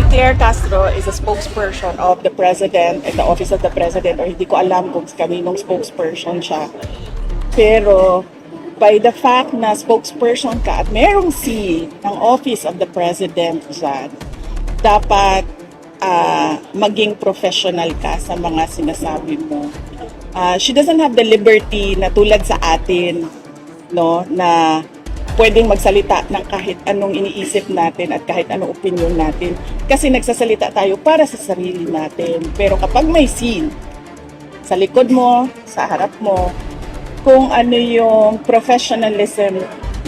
Claire Castro is a spokesperson of the President and the Office of the President, or hindi ko alam kung kaninong spokesperson siya. Pero by the fact na spokesperson ka at merong seal ng Office of the President dyan, dapat maging professional ka sa mga sinasabi mo. She doesn't have the liberty na tulad sa atin, no, na pwedeng magsalita ng kahit anong iniisip natin at kahit anong opinion natin. Kasi nagsasalita tayo para sa sarili natin. Pero kapag may scene sa likod mo, sa harap mo, kung ano yung professionalism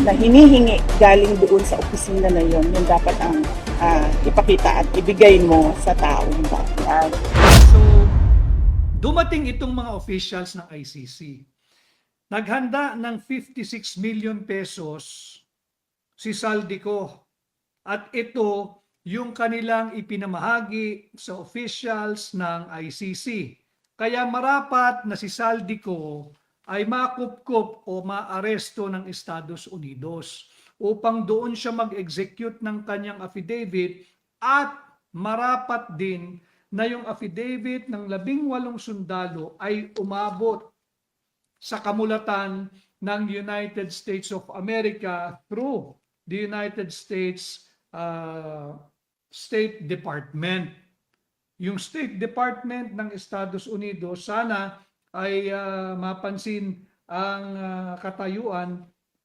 na hinihingi galing doon sa opisina na yun, yung dapat ang ipakita at ibigay mo sa taong bayan. So, dumating itong mga officials ng ICC. Naghanda ng 56 million pesos si Saldico. At ito yung kanilang ipinamahagi sa officials ng ICC. Kaya marapat na si Saldico ay makupkup o maaresto ng Estados Unidos upang doon siya mag-execute ng kanyang affidavit, at marapat din na yung affidavit ng 18 sundalo ay umabot sa kamulatan ng United States of America through the United States State Department. Yung State Department ng Estados Unidos sana ay mapansin ang katayuan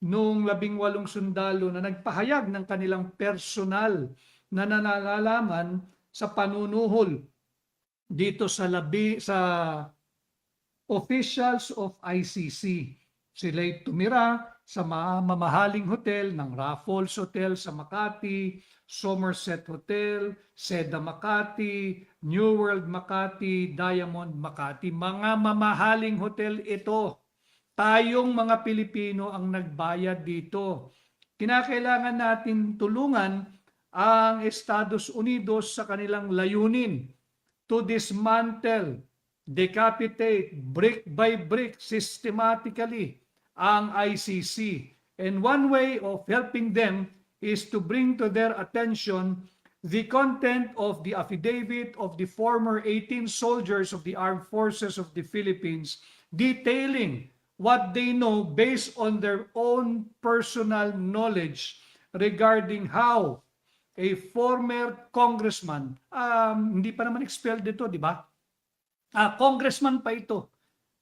nung 18 sundalo na nagpahayag ng kanilang personal na nalalaman sa panunuhol dito sa officials of ICC. Sila'y tumira sa mamahaling hotel ng Raffles Hotel sa Makati, Somerset Hotel, Seda Makati, New World Makati, Diamond Makati. Mga mamahaling hotel ito. Tayong mga Pilipino ang nagbayad dito. Kinakailangan natin tulungan ang Estados Unidos sa kanilang layunin to dismantle, decapitate, brick by brick, systematically ang ICC. And one way of helping them is to bring to their attention the content of the affidavit of the former 18 soldiers of the Armed Forces of the Philippines, detailing what they know based on their own personal knowledge regarding how a former congressman, hindi pa naman expelled dito, di ba? Congressman pa ito,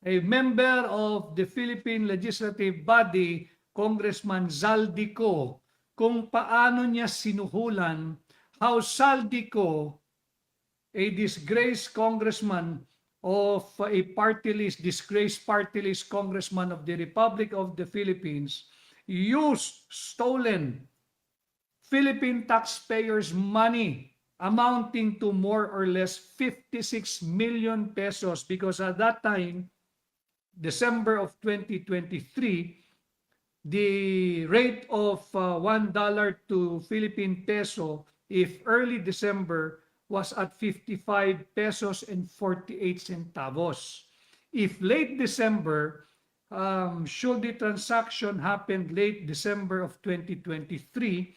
a member of the Philippine Legislative Body, Congressman Zaldico, kung paano niya sinuhulan how Zaldico, a disgraced congressman of a party list, disgraced party list congressman of the Republic of the Philippines, used stolen Philippine taxpayers' money amounting to more or less 56 million pesos, because at that time, December of 2023, the rate of $1 to Philippine peso, if early December, was at 55 pesos and 48 centavos. If late December, should the transaction happen late December of 2023,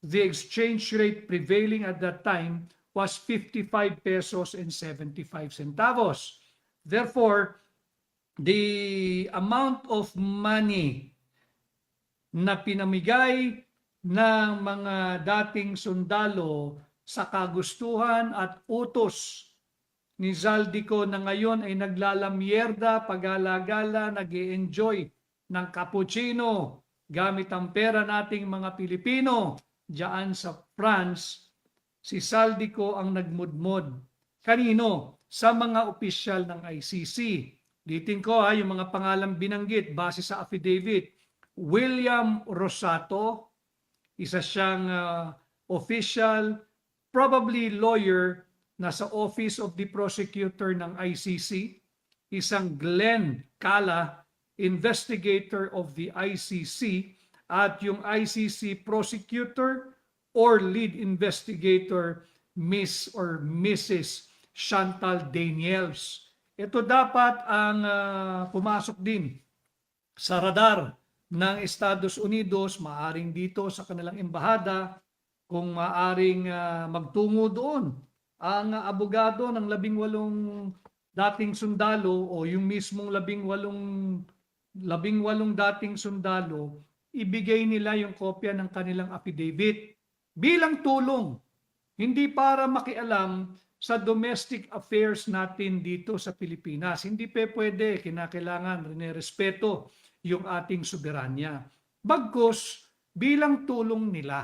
the exchange rate prevailing at that time was 55 pesos and 75 centavos. Therefore, the amount of money na pinamigay ng mga dating sundalo sa kagustuhan at utos ni Zaldico na ngayon ay naglalamyerda, pag-alagala, nag-i-enjoy ng cappuccino gamit ang pera nating mga Pilipino diyan sa France, si Zaldico ang nagmudmod. Kanino? Sa mga opisyal ng ICC. Litin ko yung mga pangalang binanggit base sa affidavit. William Rosato, isa siyang official, probably lawyer, nasa Office of the Prosecutor ng ICC. Isang Glenn Cala, investigator of the ICC, at yung ICC prosecutor or lead investigator, Miss or Mrs. Chantal Daniels. Ito dapat ang pumasok din sa radar ng Estados Unidos, maaring dito sa kanilang embahada, kung maaring magtungo doon ang abogado ng 18 dating sundalo o yung mismong 18 dating sundalo, ibigay nila yung kopya ng kanilang affidavit bilang tulong, hindi para makialam sa domestic affairs natin dito sa Pilipinas. Hindi pwede, kinakailangan respeto yung ating soberanya. Bagkus, bilang tulong nila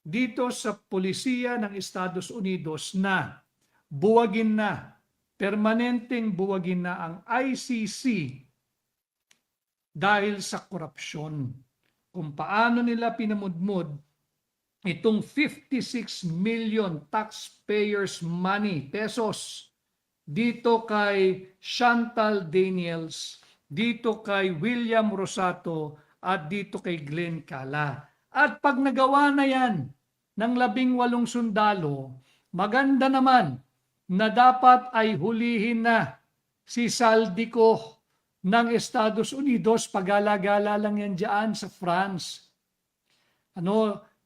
dito sa pulisiya ng Estados Unidos na buwagin na, permanenteng buwagin na ang ICC dahil sa korupsyon. Kung paano nila pinamudmod itong 56 million taxpayers money, pesos, dito kay Chantal Daniels, dito kay William Rosato, at dito kay Glenn Cala. At pag nagawa na yan ng 18 sundalo, maganda naman na dapat ay hulihin na si Saldico ng Estados Unidos. Pagala-gala lang yan dyan sa France.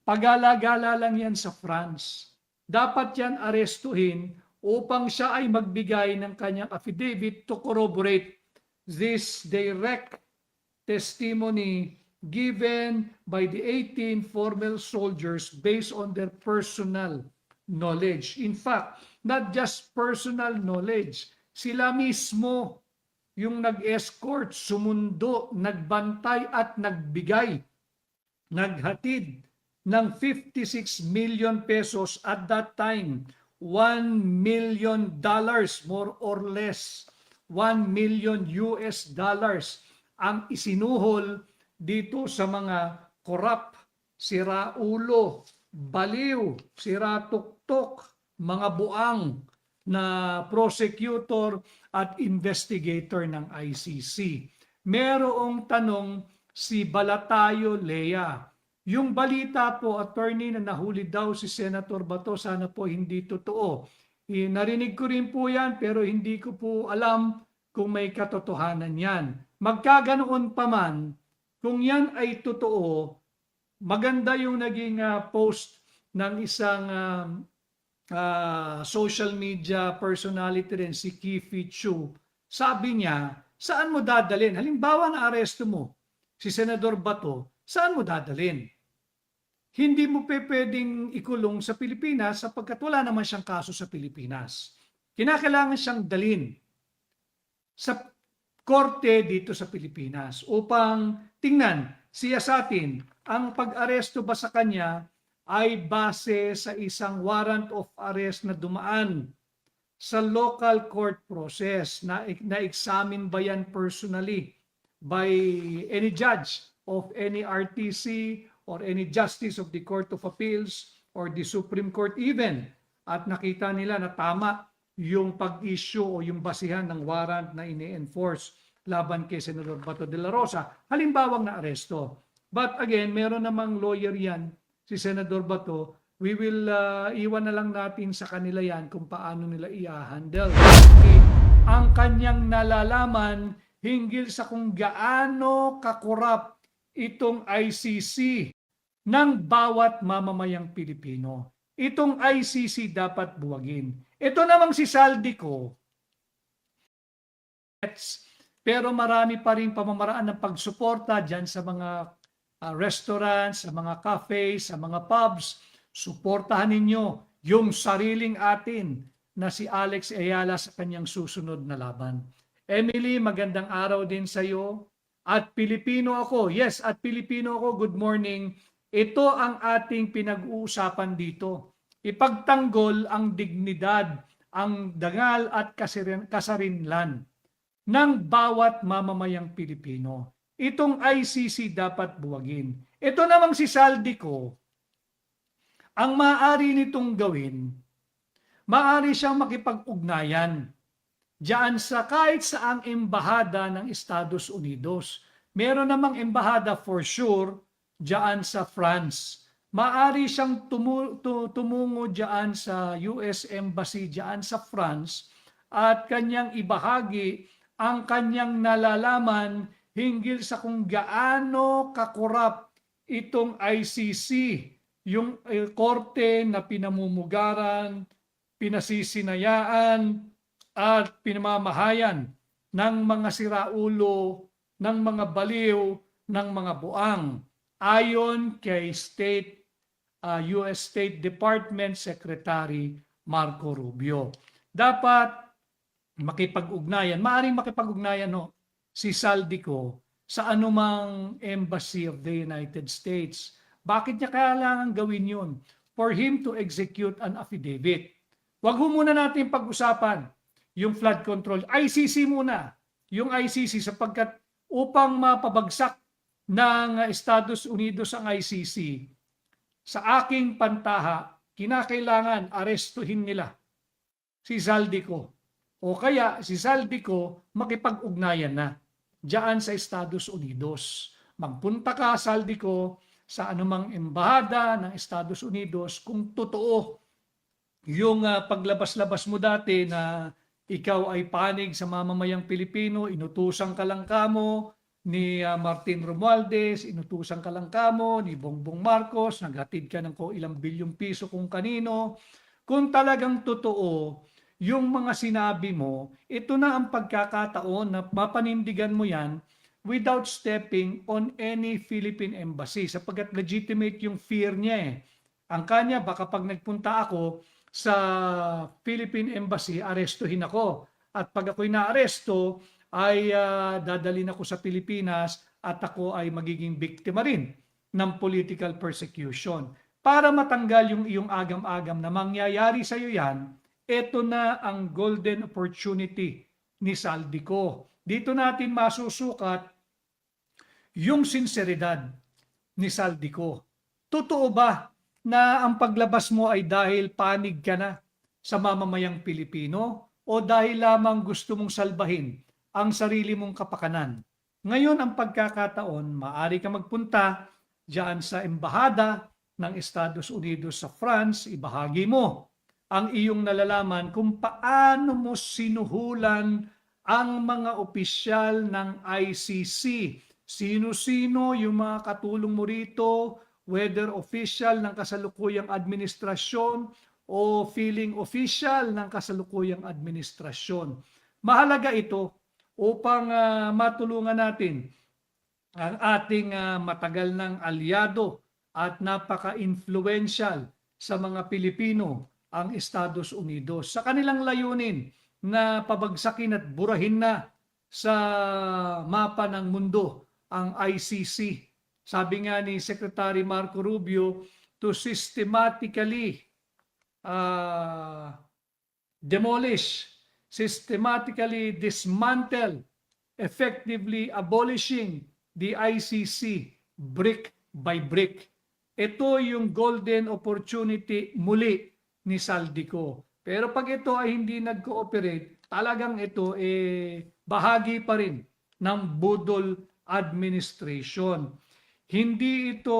Pagala-gala lang yan sa France. Dapat yan arestuhin upang siya ay magbigay ng kanyang affidavit to corroborate this direct testimony given by the 18 former soldiers based on their personal knowledge. In fact, not just personal knowledge, sila mismo yung nag-escort, sumundo, nagbantay at nagbigay, naghatid ng 56 million pesos at that time, $1 million more or less, $1 million ang isinuhol dito sa mga korap, siraulo, baliw, siratuktok, mga buang na prosecutor at investigator ng ICC. Merong tanong si Balatayo Lea. Yung balita po, attorney, na nahuli daw si Senator Bato, sana po hindi totoo. Narinig ko rin po yan pero hindi ko po alam kung may katotohanan yan. Magkaganoon pa man, kung yan ay totoo, maganda yung naging post ng isang social media personality rin, si Kifi Chu. Sabi niya, saan mo dadalhin? Halimbawa na aresto mo si Senador Bato, saan mo dadalhin? Hindi mo pwedeng ikulong sa Pilipinas sapagkat wala naman siyang kaso sa Pilipinas. Kinakailangan siyang dalhin sa korte dito sa Pilipinas upang tingnan, siyasatin, ang pag-aresto ba sa kanya ay base sa isang warrant of arrest na dumaan sa local court process, na-examine ba yan personally by any judge of any RTC or any justice of the Court of Appeals or the Supreme Court even, at nakita nila na tama yung pag-issue o yung basihan ng warrant na ini-enforce laban kay Senador Bato de la Rosa, halimbawang na aresto. But again, meron namang lawyer yan, si Senador Bato. We will iwan na lang natin sa kanila yan kung paano nila i-handle. Ang kanyang nalalaman hinggil sa kung gaano kakorap itong ICC ng bawat mamamayang Pilipino. Itong ICC dapat buwagin. Ito namang si Saldico, pero marami pa rin pamamaraan ng pagsuporta dyan sa mga restaurants, sa mga cafes, sa mga pubs. Suportahan ninyo yung sariling atin na si Alex Ayala sa kanyang susunod na laban. Emily, magandang araw din sa iyo. At Pilipino ako, yes, at Pilipino ako, good morning. Ito ang ating pinag-uusapan dito. Ipagtanggol ang dignidad, ang dangal at kasarinlan ng bawat mamamayang Pilipino. Itong ICC dapat buwagin. Ito namang si Saldico, ang maaari nitong gawin, maaari siyang makipag-ugnayan diyan sa kahit saang embahada ng Estados Unidos. Meron namang embahada for sure diyan sa France. Maaari siyang tumungo diyan sa US Embassy diyan sa France at kanyang ibahagi ang kanyang nalalaman hinggil sa kung gaano kakorap itong ICC yung korte na pinamumugaran, pinasisinayaan, at pinamamahayan ng mga siraulo, ng mga baliw, ng mga buang. Ayon kay US State Department Secretary Marco Rubio. Dapat makipag-ugnayan, maaaring makipag-ugnayan si Saldico sa anumang embassy of the United States. Bakit niya kailangan gawin yun? For him to execute an affidavit. Wag ho muna natin pag-usapan yung flood control. ICC muna. Yung ICC sapagkat upang mapabagsak ng Estados Unidos ang ICC, sa aking pantaha, kinakailangan arestuhin nila si Saldico. O kaya si Saldico makipag-ugnayan na diyan sa Estados Unidos. Magpunta ka, Saldico, sa anumang embahada ng Estados Unidos kung totoo yung paglabas-labas mo dati na ikaw ay panig sa mamamayang Pilipino, inutusan ka lang kamo ni Martin Romualdez, inutusan ka lang kamo ni Bongbong Marcos, naghatid ka ng ilang bilyong piso kung kanino. Kung talagang totoo yung mga sinabi mo, ito na ang pagkakataon na mapanindigan mo yan without stepping on any Philippine embassy sapagkat legitimate yung fear niya eh. Ang kanya, baka pag nagpunta ako sa Philippine embassy, arestuhin ako. At pag ako'y naaresto, ay dadalhin ako sa Pilipinas at ako ay magiging biktima rin ng political persecution. Para matanggal yung iyong agam-agam na mangyayari sa iyo yan, ito na ang golden opportunity ni Saldico. Dito natin masusukat yung sinseridad ni Saldico. Totoo ba na ang paglabas mo ay dahil panig ka na sa mamamayang Pilipino o dahil lamang gusto mong salbahin ang sarili mong kapakanan? Ngayon ang pagkakataon, maaari ka magpunta diyan sa embahada ng Estados Unidos sa France, ibahagi mo ang iyong nalalaman kung paano mo sinuhulan ang mga opisyal ng ICC. Sino-sino yung mga katulong mo rito, whether official ng kasalukuyang administrasyon o feeling official ng kasalukuyang administrasyon. Mahalaga ito upang matulungan natin ang ating matagal ng alyado at napaka-influential sa mga Pilipino, ang Estados Unidos, sa kanilang layunin na pabagsakin at burahin na sa mapa ng mundo ang ICC. Sabi nga ni Secretary Marco Rubio, to systematically demolish, systematically dismantle, effectively abolishing the ICC brick by brick. Ito yung golden opportunity muli ni Saldico. Pero pag ito ay hindi nag-cooperate, talagang ito bahagi pa rin ng budol administration. Hindi ito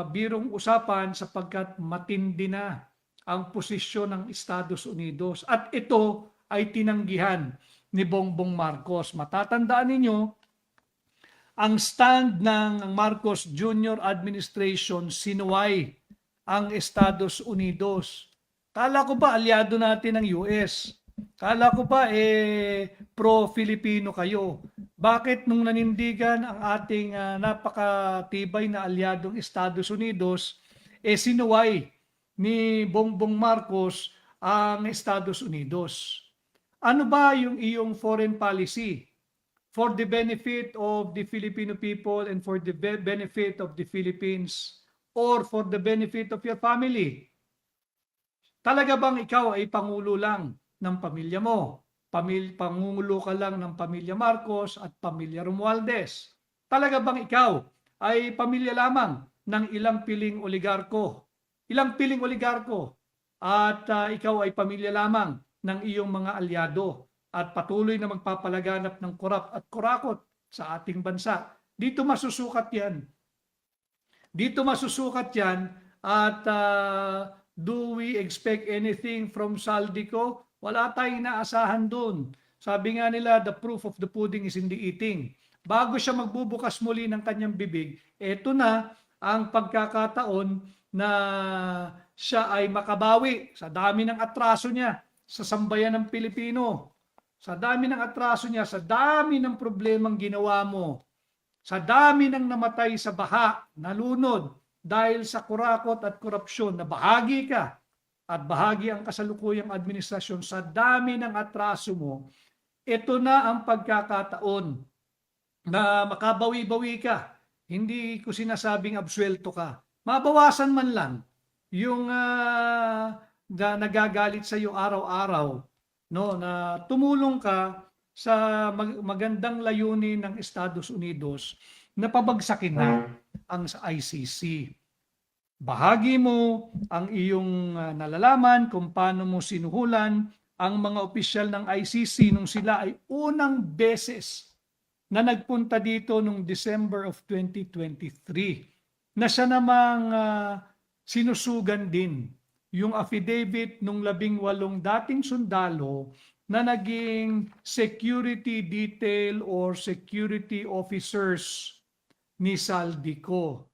birong usapan sapagkat matindi na ang posisyon ng Estados Unidos at ito ay tinanggihan ni Bongbong Marcos. Matatandaan ninyo, ang stand ng Marcos Jr. administration, sinuway ang Estados Unidos. Kala ko ba aliado natin ng US? Kala ko ba pro-Filipino kayo? Bakit nung nanindigan ang ating napakatibay na aliadong Estados Unidos, sinuway ni Bongbong Marcos ang Estados Unidos? Ano ba yung iyong foreign policy for the benefit of the Filipino people and for the benefit of the Philippines or for the benefit of your family? Talaga bang ikaw ay pangulo lang ng pamilya mo? Pangulo ka lang ng pamilya Marcos at pamilya Romualdez? Talaga bang ikaw ay pamilya lamang ng ilang piling oligarko? Ilang piling oligarko? At ikaw ay pamilya lamang ng iyong mga alyado at patuloy na magpapalaganap ng korap at kurakot sa ating bansa. Dito masusukat yan. Dito masusukat yan at do we expect anything from Saldico? Wala tayong inaasahan doon. Sabi nga nila, the proof of the pudding is in the eating. Bago siya magbubukas muli ng kanyang bibig, eto na ang pagkakataon na siya ay makabawi sa dami ng atraso niya sa sambayan ng Pilipino, sa dami ng atraso niya, sa dami ng problemang ginawa mo, sa dami ng namatay sa baha, nalunod dahil sa kurakot at korupsyon na bahagi ka at bahagi ang kasalukuyang administrasyon, sa dami ng atraso mo, ito na ang pagkakataon na makabawi-bawi ka. Hindi ko sinasabing absuelto ka. Mabawasan man lang yung na nagagalit sa iyo araw-araw, no, na tumulong ka sa magandang layunin ng Estados Unidos na pabagsakin na ang sa ICC. Bahagi mo ang iyong nalalaman kung paano mo sinuhulan ang mga opisyal ng ICC nung sila ay unang beses na nagpunta dito noong December of 2023, na siya namang sinusugan din yung affidavit nung 18 dating sundalo na naging security detail or security officers ni Saldico.